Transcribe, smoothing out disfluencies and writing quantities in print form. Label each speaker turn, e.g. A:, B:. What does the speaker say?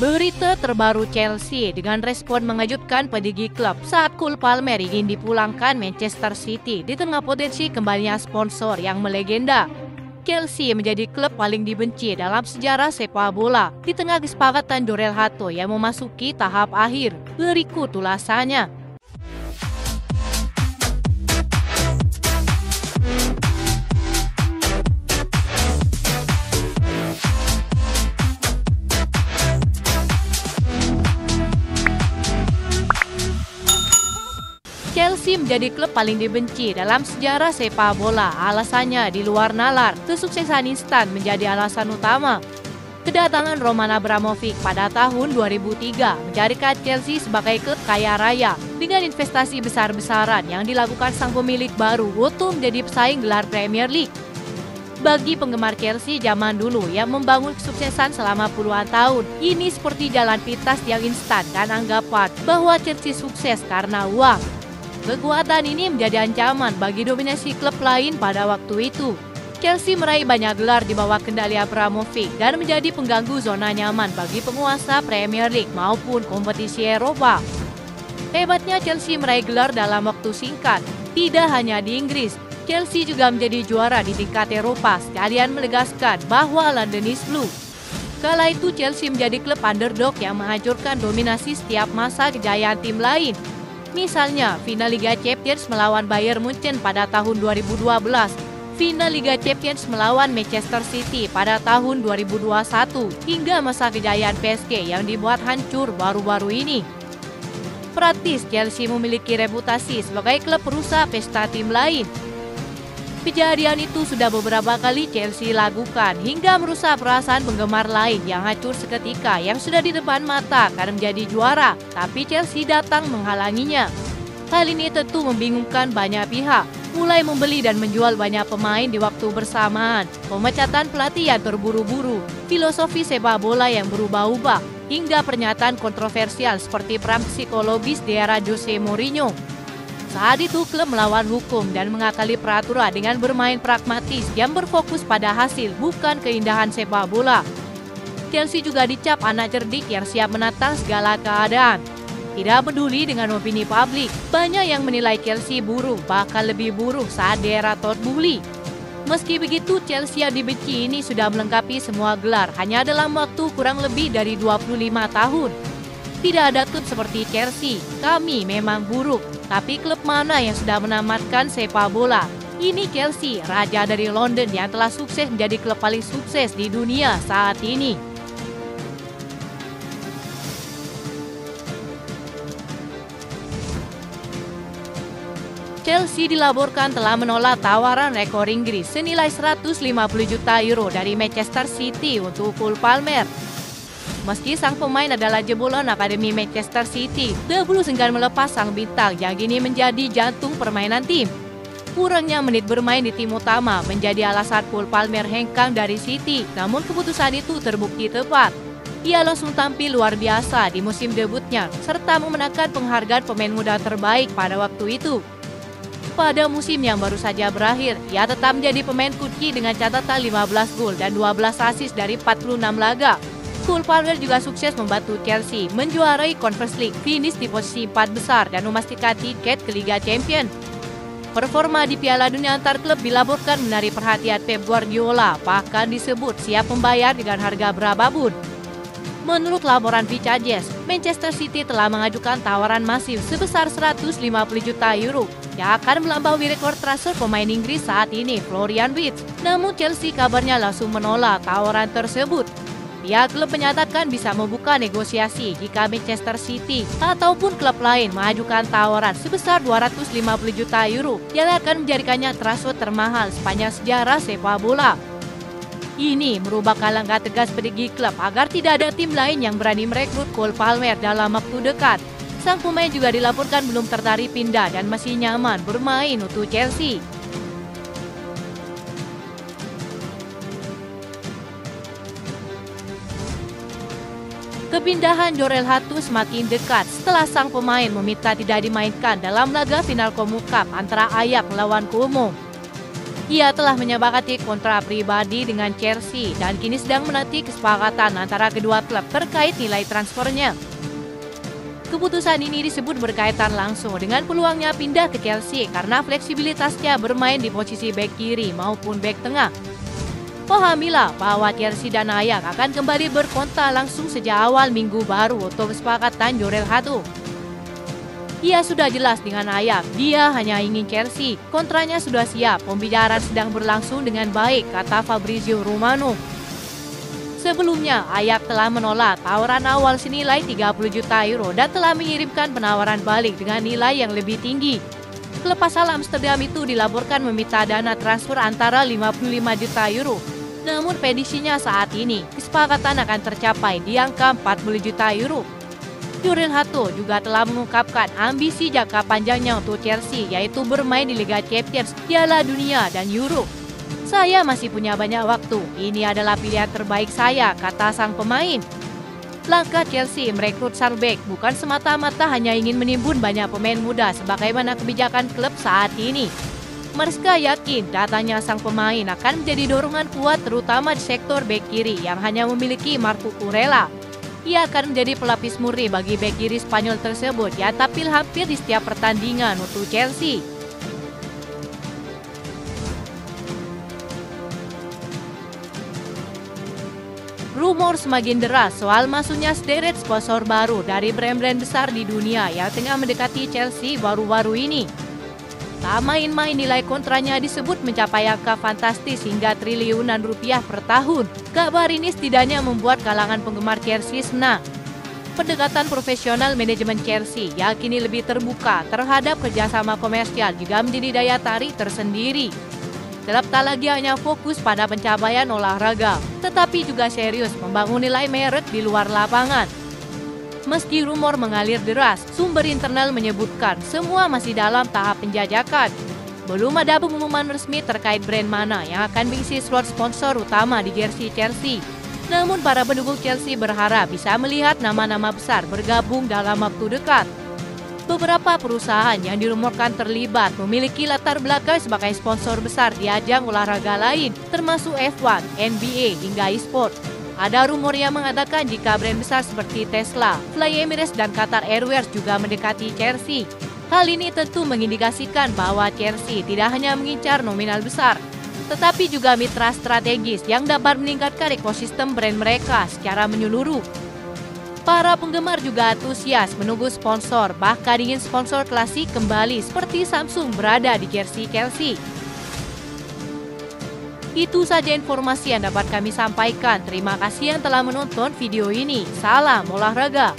A: Berita terbaru Chelsea dengan respon mengejutkan petinggi klub saat Cole Palmer ingin dipulangkan Manchester City di tengah potensi kembalinya sponsor yang melegenda. Chelsea menjadi klub paling dibenci dalam sejarah sepak bola di tengah kesepakatan Jorel Hato yang memasuki tahap akhir. Berikut ulasannya. Chelsea menjadi klub paling dibenci dalam sejarah sepak bola. Alasannya di luar nalar, kesuksesan instan menjadi alasan utama. Kedatangan Roman Abramovich pada tahun 2003 menjadikan Chelsea sebagai klub kaya raya dengan investasi besar-besaran yang dilakukan sang pemilik baru untuk menjadi pesaing gelar Premier League. Bagi penggemar Chelsea zaman dulu yang membangun kesuksesan selama puluhan tahun, ini seperti jalan pintas yang instan dan anggapan bahwa Chelsea sukses karena uang. Kekuatan ini menjadi ancaman bagi dominasi klub lain pada waktu itu. Chelsea meraih banyak gelar di bawah kendali Abramovich dan menjadi pengganggu zona nyaman bagi penguasa Premier League maupun kompetisi Eropa. Hebatnya Chelsea meraih gelar dalam waktu singkat. Tidak hanya di Inggris, Chelsea juga menjadi juara di tingkat Eropa, sekalian menegaskan bahwa London is blue. Kala itu Chelsea menjadi klub underdog yang menghancurkan dominasi setiap masa kejayaan tim lain. Misalnya, final Liga Champions melawan Bayern Munchen pada tahun 2012, final Liga Champions melawan Manchester City pada tahun 2021, hingga masa kejayaan PSG yang dibuat hancur baru-baru ini. Praktis, Chelsea memiliki reputasi sebagai klub perusak pesta tim lain. Kejadian itu sudah beberapa kali Chelsea lakukan hingga merusak perasaan penggemar lain yang hancur seketika yang sudah di depan mata karena menjadi juara, tapi Chelsea datang menghalanginya. Hal ini tentu membingungkan banyak pihak, mulai membeli dan menjual banyak pemain di waktu bersamaan, pemecatan pelatih yang terburu-buru, filosofi sepak bola yang berubah-ubah, hingga pernyataan kontroversial seperti perang psikologis di era Jose Mourinho. Saat itu klub melawan hukum dan mengakali peraturan dengan bermain pragmatis yang berfokus pada hasil bukan keindahan sepak bola. Chelsea juga dicap anak cerdik yang siap menatang segala keadaan. Tidak peduli dengan opini publik, banyak yang menilai Chelsea buruk, bahkan lebih buruk saat di era Todd Boehly. Meski begitu, Chelsea yang dibenci ini sudah melengkapi semua gelar hanya dalam waktu kurang lebih dari 25 tahun. Tidak ada klub seperti Chelsea, kami memang buruk. Tapi klub mana yang sudah menamatkan sepak bola? Ini Chelsea, raja dari London yang telah sukses menjadi klub paling sukses di dunia saat ini. Chelsea dilaporkan telah menolak tawaran rekor Inggris senilai 150 juta euro dari Manchester City untuk Cole Palmer. Meski sang pemain adalah jebolan Akademi Manchester City, The Blues enggan melepas sang bintang yang kini menjadi jantung permainan tim. Kurangnya menit bermain di tim utama menjadi alasan Cole Palmer hengkang dari City, namun keputusan itu terbukti tepat. Ia langsung tampil luar biasa di musim debutnya, serta memenangkan penghargaan pemain muda terbaik pada waktu itu. Pada musim yang baru saja berakhir, ia tetap menjadi pemain kunci dengan catatan 15 gol dan 12 assist dari 46 laga. Cole Palmer juga sukses membantu Chelsea menjuarai Conference League, finish di posisi 4 besar dan memastikan tiket ke Liga Champions. Performa di Piala Dunia antar klub dilaporkan menarik perhatian Pep Guardiola, bahkan disebut siap membayar dengan harga berapapun. Menurut laporan Vicajes, Manchester City telah mengajukan tawaran masif sebesar 150 juta euro yang akan melampaui rekor transfer pemain Inggris saat ini, Florian Wirtz. Namun Chelsea kabarnya langsung menolak tawaran tersebut. Pihak klub menyatakan bisa membuka negosiasi jika Manchester City ataupun klub lain mengajukan tawaran sebesar 250 juta euro yang akan menjadikannya transfer termahal sepanjang sejarah sepak bola. Ini merupakan langkah tegas petinggi klub agar tidak ada tim lain yang berani merekrut Cole Palmer dalam waktu dekat. Sang pemain juga dilaporkan belum tertarik pindah dan masih nyaman bermain untuk Chelsea. Kepindahan Jorel Hato semakin dekat setelah sang pemain meminta tidak dimainkan dalam laga final Komu Cup antara Ajax melawan Como. Ia telah menyepakati kontrak pribadi dengan Chelsea dan kini sedang menanti kesepakatan antara kedua klub terkait nilai transfernya. Keputusan ini disebut berkaitan langsung dengan peluangnya pindah ke Chelsea karena fleksibilitasnya bermain di posisi bek kiri maupun bek tengah. Pahamilah bahwa Chelsea dan Ajax akan kembali berkontak langsung sejak awal minggu baru untuk kesepakatan Jorel Hatu. Ia sudah jelas dengan Ajax, dia hanya ingin Chelsea. Kontraknya sudah siap, pembicaraan sedang berlangsung dengan baik, kata Fabrizio Romano. Sebelumnya, Ajax telah menolak tawaran awal senilai 30 juta euro dan telah mengirimkan penawaran balik dengan nilai yang lebih tinggi. Klub asal Amsterdam itu dilaporkan meminta dana transfer antara 55 juta euro. Namun prediksinya saat ini, kesepakatan akan tercapai di angka 40 juta euro. Jorel Hatu juga telah mengungkapkan ambisi jangka panjangnya untuk Chelsea, yaitu bermain di Liga Champions, Piala Dunia, dan Euro. Saya masih punya banyak waktu, ini adalah pilihan terbaik saya, kata sang pemain. Langkah Chelsea merekrut sang bek bukan semata-mata hanya ingin menimbun banyak pemain muda sebagaimana kebijakan klub saat ini. Maresca yakin datanya sang pemain akan menjadi dorongan kuat terutama di sektor bek kiri yang hanya memiliki Marco Kurela. Ia akan menjadi pelapis murni bagi bek kiri Spanyol tersebut yang tampil hampir di setiap pertandingan untuk Chelsea. Rumor semakin deras soal masuknya sederet sponsor baru dari brand-brand besar di dunia yang tengah mendekati Chelsea baru-baru ini. Tak main-main nilai kontraknya disebut mencapai angka fantastis hingga triliunan rupiah per tahun. Kabar ini setidaknya membuat kalangan penggemar Chelsea senang. Pendekatan profesional manajemen Chelsea yang kini lebih terbuka terhadap kerjasama komersial juga menjadi daya tarik tersendiri. Klub tak lagi hanya fokus pada pencapaian olahraga, tetapi juga serius membangun nilai merek di luar lapangan. Meski rumor mengalir deras, sumber internal menyebutkan semua masih dalam tahap penjajakan. Belum ada pengumuman resmi terkait brand mana yang akan mengisi slot sponsor utama di jersey Chelsea. Namun para pendukung Chelsea berharap bisa melihat nama-nama besar bergabung dalam waktu dekat. Beberapa perusahaan yang dirumorkan terlibat memiliki latar belakang sebagai sponsor besar di ajang olahraga lain, termasuk F1, NBA, hingga e-sport. Ada rumor yang mengatakan jika brand besar seperti Tesla, Fly Emirates, dan Qatar Airways juga mendekati Chelsea. Hal ini tentu mengindikasikan bahwa Chelsea tidak hanya mengincar nominal besar, tetapi juga mitra strategis yang dapat meningkatkan ekosistem brand mereka secara menyeluruh. Para penggemar juga antusias menunggu sponsor, bahkan ingin sponsor klasik kembali seperti Samsung berada di jersey Chelsea. Itu saja informasi yang dapat kami sampaikan. Terima kasih yang telah menonton video ini. Salam olahraga.